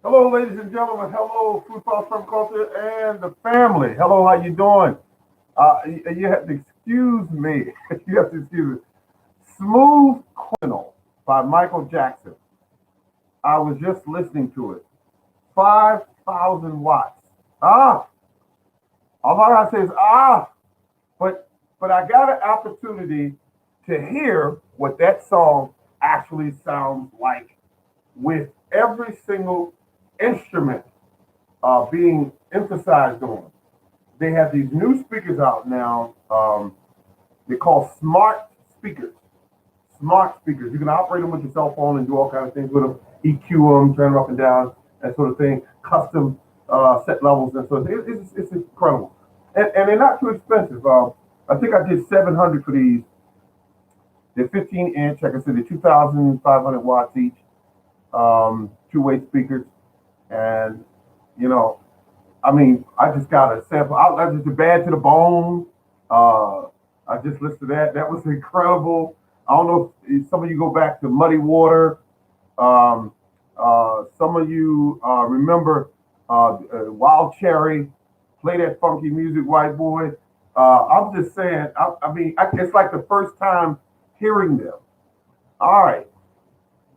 Hello, ladies and gentlemen. Hello, Food Thoughts from Culture and the family. Hello, how you doing? You have to excuse me. You have to excuse me. Smooth Criminal by Michael Jackson. I was just listening to it. 5,000 watts. Ah, all I gotta say is but I got an opportunity to hear what that song actually sounds like with every single instrument being emphasized on. They have these new speakers out now. They call smart speakers. Smart speakers. You can operate them with your cell phone and do all kinds of things with them. EQ them, turn them up and down, that sort of thing. Custom set levels and so it's incredible. And they're not too expensive. I think I did 700 for these. They're 15 inch. Like I said, they're 2,500 watts each. Two-way speakers, and you know, I mean, I just got a sample. I just bad to the bone. Uh, I just listened to that. That was incredible. I don't know if some of you go back to Muddy Water. Um, some of you remember Wild Cherry. Play that funky music, white boy. I'm just saying. It's like the first time hearing them. All right,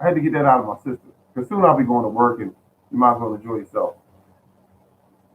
I had to get that out of my system because soon I'll be going to work, and you might as well enjoy yourself.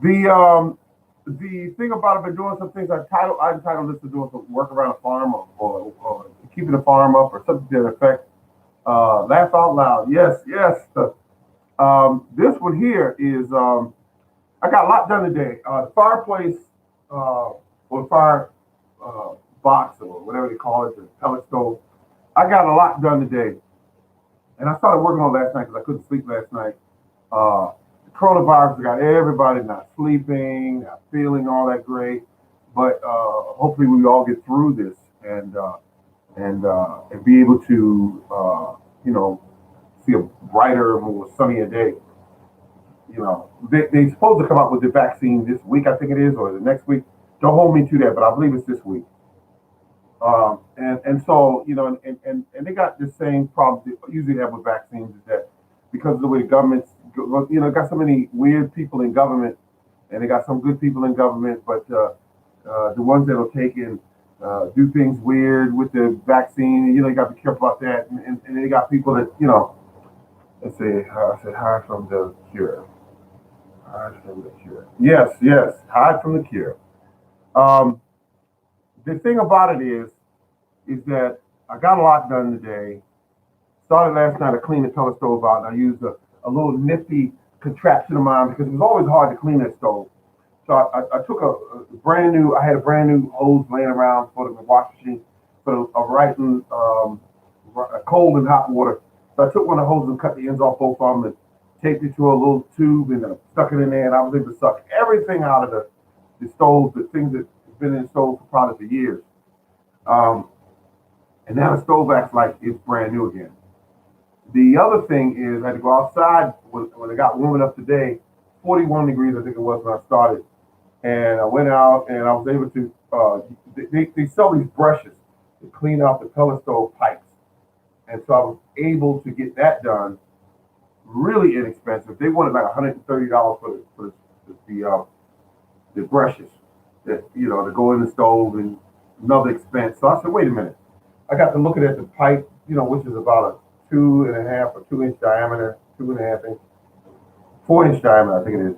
The um, the thing about I've been doing some things I entitled this to doing some work around a farm or keeping the farm up or something to that effect. Laugh out loud. Yes, yes. This one here is I got a lot done today. The fireplace or fire uh, box or whatever they call it, the pellet stove. I got a lot done today, and I started working on it last night because I couldn't sleep last night. The coronavirus got everybody not sleeping, not feeling all that great. But hopefully we all get through this and be able to you know see a brighter, more sunnier day. You know, they supposed to come out with the vaccine this week, I think it is, or the next week. Don't hold me to that, but I believe it's this week. And so and they got the same problem they usually have with vaccines is that because of the way governments got so many weird people in government and they got some good people in government, but the ones that'll take and do things weird with the vaccine, you got to be careful about that. And they got people that let's say I said hide from the cure, hide from the cure. Yes, yes, hide from the cure. Um, the thing about it is that I got a lot done today. Started last night to clean the pellet stove out, and I used a little nifty contraption of mine because it was always hard to clean that stove. So I took I had a brand new hose laying around for the wash machine for the writing cold and hot water. So I took one of the hoses and cut the ends off both of them and taped it to a little tube and stuck it in there, and I was able to suck everything out of the stove, the things that have been in the stove for probably for years. Um, and now the stove acts like it's brand new again. The other thing is I had to go outside when it got warm enough today, 41 degrees I think it was when I started. And I went out and I was able to, they sell these brushes to clean out the pellet stove pipes. And so I was able to get that done really inexpensive. They wanted like $130 for the brushes that, to go in the stove and another expense. So I said, wait a minute. I got to looking at the pipe, which is about a 2.5 or 2 inch diameter, 2.5 inch, 4 inch diameter, I think it is.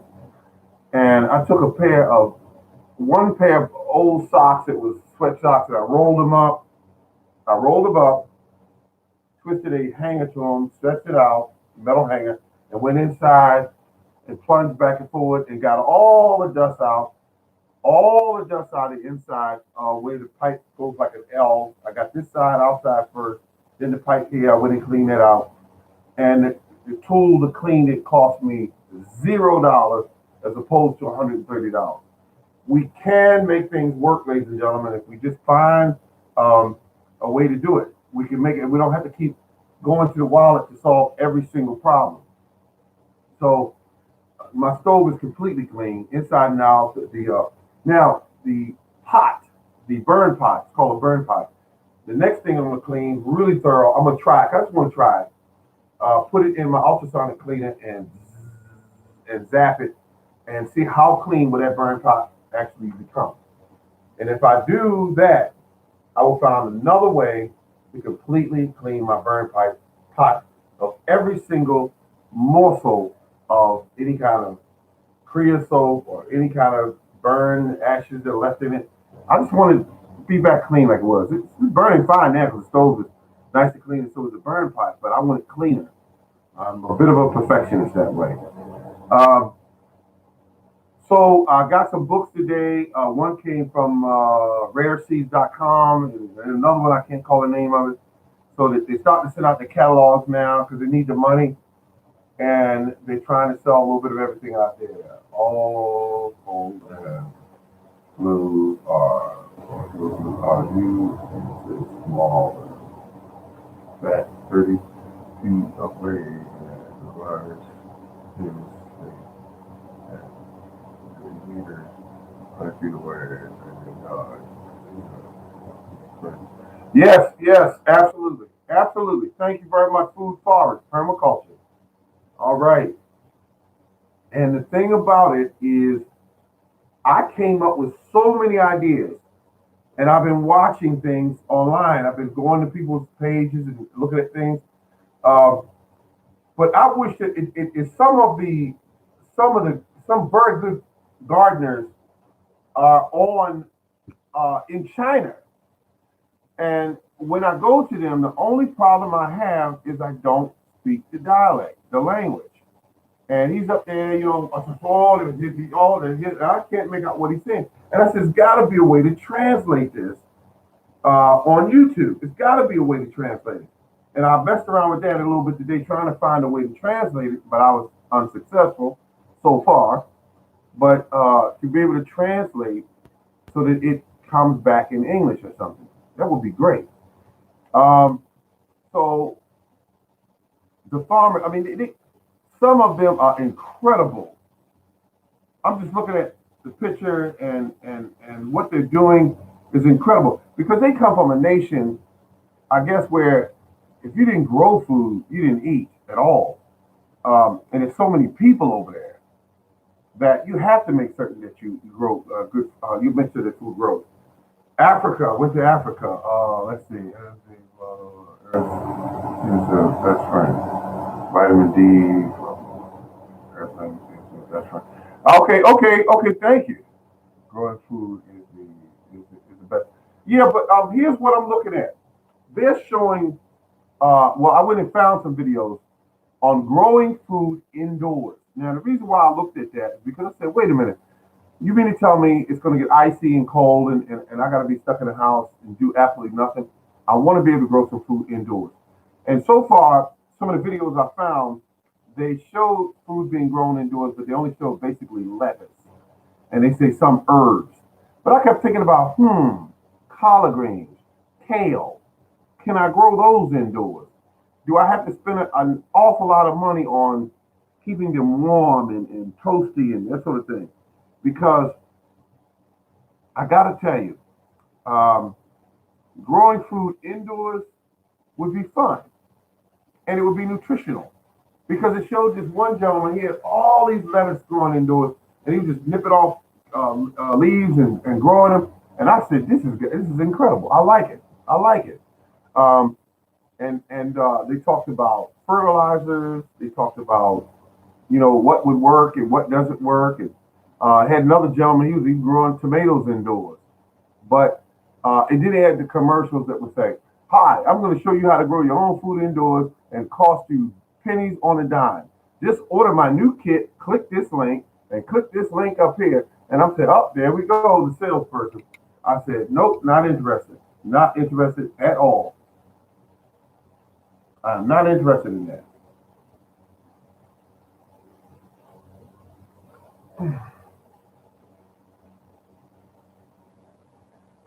And I took one pair of old socks that was sweat socks, and I rolled them up. I rolled them up, twisted a hanger to them, stretched it out, metal hanger, and went inside and plunged back and forth and got all the dust out of the inside, where the pipe goes like an L. I got this side outside first, then the pipe here. I went and cleaned that out, and the tool to clean it cost me $0 as opposed to $130. We can make things work, ladies and gentlemen, if we just find um, a way to do it. We can make it. We don't have to keep going to the wallet to solve every single problem. So my stove is completely clean inside and out. Now the pot, the burn pot, it's called a burn pot. The next thing I'm gonna clean really thorough. I'm gonna try it. I just want to try it. Put it in my ultrasonic cleaner and and zap it and see how clean will that burn pot actually become. And if I do that, I will find another way to completely clean my burn pipe pot of every single morsel of any kind of creosote or any kind of burn ashes that are left in it. I just want to be back clean like it was. It's burning fine now because the stove is nice and clean, and so is the burn pipe, but I want it cleaner. I'm a bit of a perfectionist that way. Um, so I got some books today. One came from rareseeds.com, and another one I can't call the name of it. So they start to send out the catalogs now because they need the money, and they're trying to sell a little bit of everything out there. All gold and blues are used in small, fat 30 feet away, and large is 3 meters, 100 feet away, and yes, yes, absolutely, absolutely. Thank you very much, Food Forest, Permaculture. All right. And the thing about it is, I came up with so many ideas, and I've been watching things online. I've been going to people's pages and looking at things. Uh, but I wish that some very good gardeners are on in China. And when I go to them, the only problem I have is I don't speak the dialect, the language. And he's up there, and I can't make out what he's saying. And I said, there's got to be a way to translate this on YouTube. There's got to be a way to translate it. And I messed around with that a little bit today, trying to find a way to translate it, but I was unsuccessful so far. But to be able to translate so that it comes back in English or something, that would be great. Um, so the farmer, I mean, some of them are incredible. I'm just looking at the picture and what they're doing is incredible because they come from a nation, I guess, where if you didn't grow food, you didn't eat at all. And there's so many people over there that you have to make certain that you grow good. You make sure that food grows. Africa, went to Africa. Let's see. That's right. Vitamin D. Everything. That's right. Okay. Thank you. Growing food is the best. Yeah, but here's what I'm looking at. They're showing. Well, I went and found some videos on growing food indoors. Now, the reason why I looked at that is because I said, wait a minute. You mean to tell me it's going to get icy and cold and I got to be stuck in the house and do absolutely nothing? I want to be able to grow some food indoors. And so far, some of the videos I found, they show food being grown indoors, but they only show basically lettuce. And they say some herbs. But I kept thinking about, collard greens, kale. Can I grow those indoors? Do I have to spend an awful lot of money on keeping them warm and toasty and that sort of thing? Because I got to tell you, um, growing food indoors would be fun and it would be nutritional because it showed this one gentleman, he had all these lettuce growing indoors and he would just nip it off leaves and growing them. And I said, this is good. This is incredible. I like it. I like it. Um, and they talked about fertilizers. They talked about, what would work and what doesn't work. And had another gentleman, he was even growing tomatoes indoors. But and then they had the commercials that would say, hi, I'm going to show you how to grow your own food indoors and cost you pennies on a dime. Just order my new kit, click this link, and click this link up here. And I said, oh, there we go, the salesperson. I said, nope, not interested. Not interested at all. I'm not interested in that.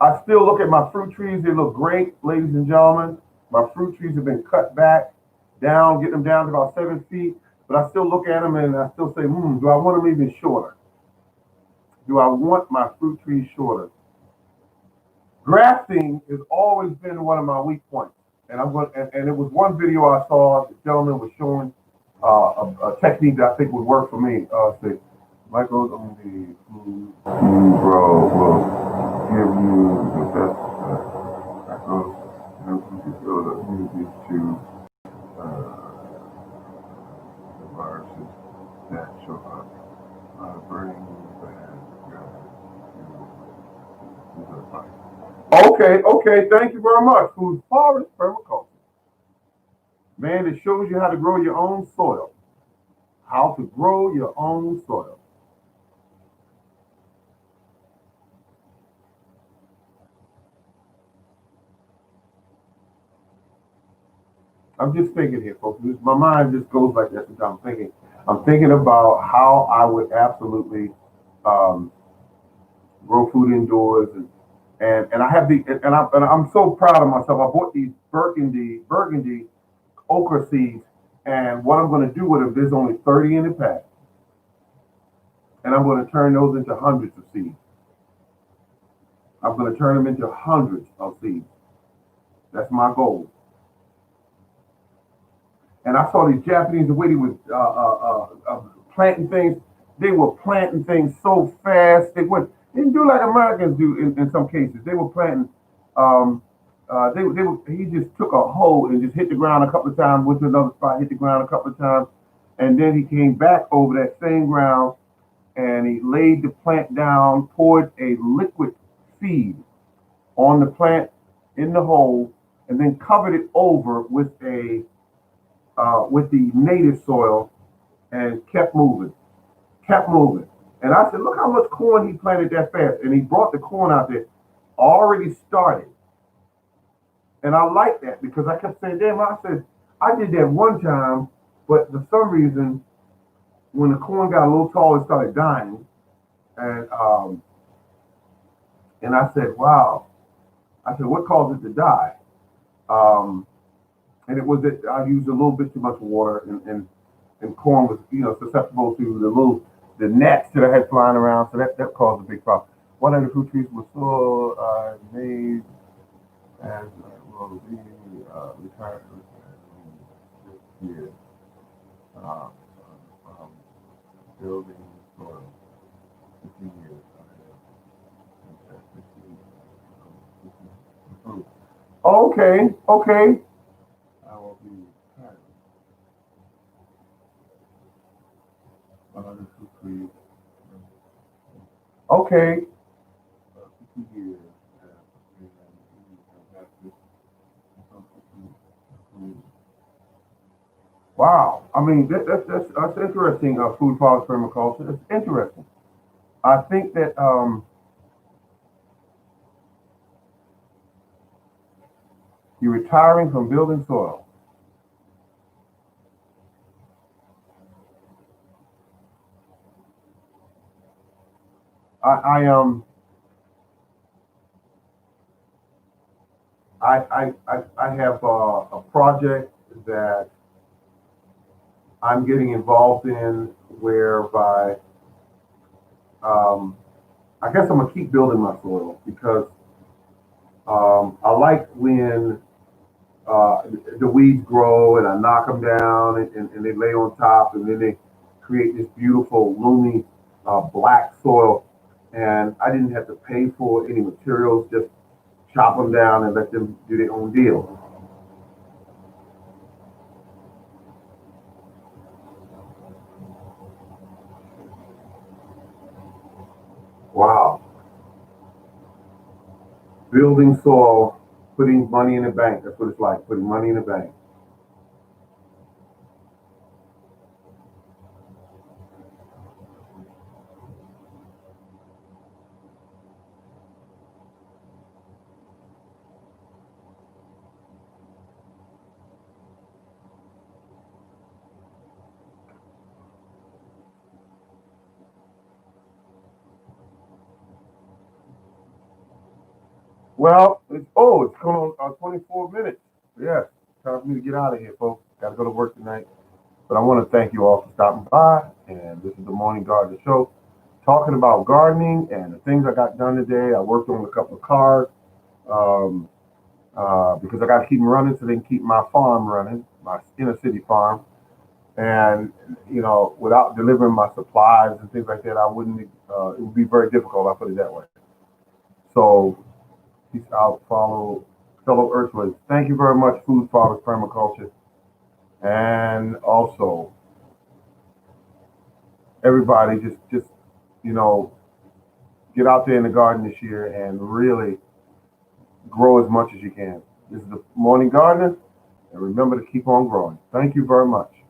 I still look at my fruit trees. They look great, ladies and gentlemen. My fruit trees have been cut back, down, get them down to about 7 feet. But I still look at them and I still say, do I want them even shorter? Do I want my fruit trees shorter? Grafting has always been one of my weak points. And it was one video I saw, the gentleman was showing a technique that I think would work for me. Say, micros on the food you grow will give you the best macros and build immunity to the viruses that show up. Burning bad guys. Okay, okay. Thank you very much. Food forest permaculture. Man, it shows you how to grow your own soil. How to grow your own soil. I'm just thinking here, folks. My mind just goes like that sometimes. I'm thinking about how I would absolutely um, grow food indoors, and I have I'm so proud of myself. I bought these burgundy okra seeds, and what I'm going to do with them, there's only 30 in the pack, and I'm going to turn those into hundreds of seeds. I'm going to turn them into hundreds of seeds. That's my goal. And I saw these Japanese, the way they were planting things. They were planting things so fast. They didn't do like Americans do in some cases. They were planting. He just took a hoe and just hit the ground a couple of times. Went to another spot, hit the ground a couple of times, and then he came back over that same ground and he laid the plant down, poured a liquid feed on the plant in the hole, and then covered it over with the native soil and kept moving. And I said, look how much corn he planted that fast. And he brought the corn out there already started. And I like that because I kept saying, damn, I said, I did that one time, but for some reason, when the corn got a little tall, it started dying. And I said, wow. I said, what caused it to die? And it was that I used a little bit too much water, and corn was susceptible to the gnats that I had flying around, so that caused a big problem. One of the fruit trees was so made as will be retired this year uh, from building soil 15 years. Okay, okay. I will be tired. Another fruit tree. Okay. 50 years. Wow. I mean, that's interesting. Food forest permaculture. It's interesting. I think that you're retiring from building soil. I I have a project that I'm getting involved in whereby um, I guess I'm gonna keep building my soil because I like when uh, the weeds grow and I knock them down and they lay on top and then they create this beautiful loomy black soil. And I didn't have to pay for any materials, just chop them down and let them do their own deal. Wow. Building soil, putting money in the bank. That's what it's like, putting money in the bank. Well, it's going on 24 minutes. Yes, time for me to get out of here, folks. Got to go to work tonight. But I want to thank you all for stopping by. And this is the Morning Garden Show, talking about gardening and the things I got done today. I worked on a couple of cars um, because I got to keep them running so they can keep my farm running, my inner city farm. And without delivering my supplies and things like that, I wouldn't. It would be very difficult. I put it that way. So I'll follow fellow Earthwoods. Thank you very much, Food Fathers Permaculture, and also everybody. Just you know, get out there in the garden this year and really grow as much as you can. This is the Morning Gardener, and remember to keep on growing. Thank you very much.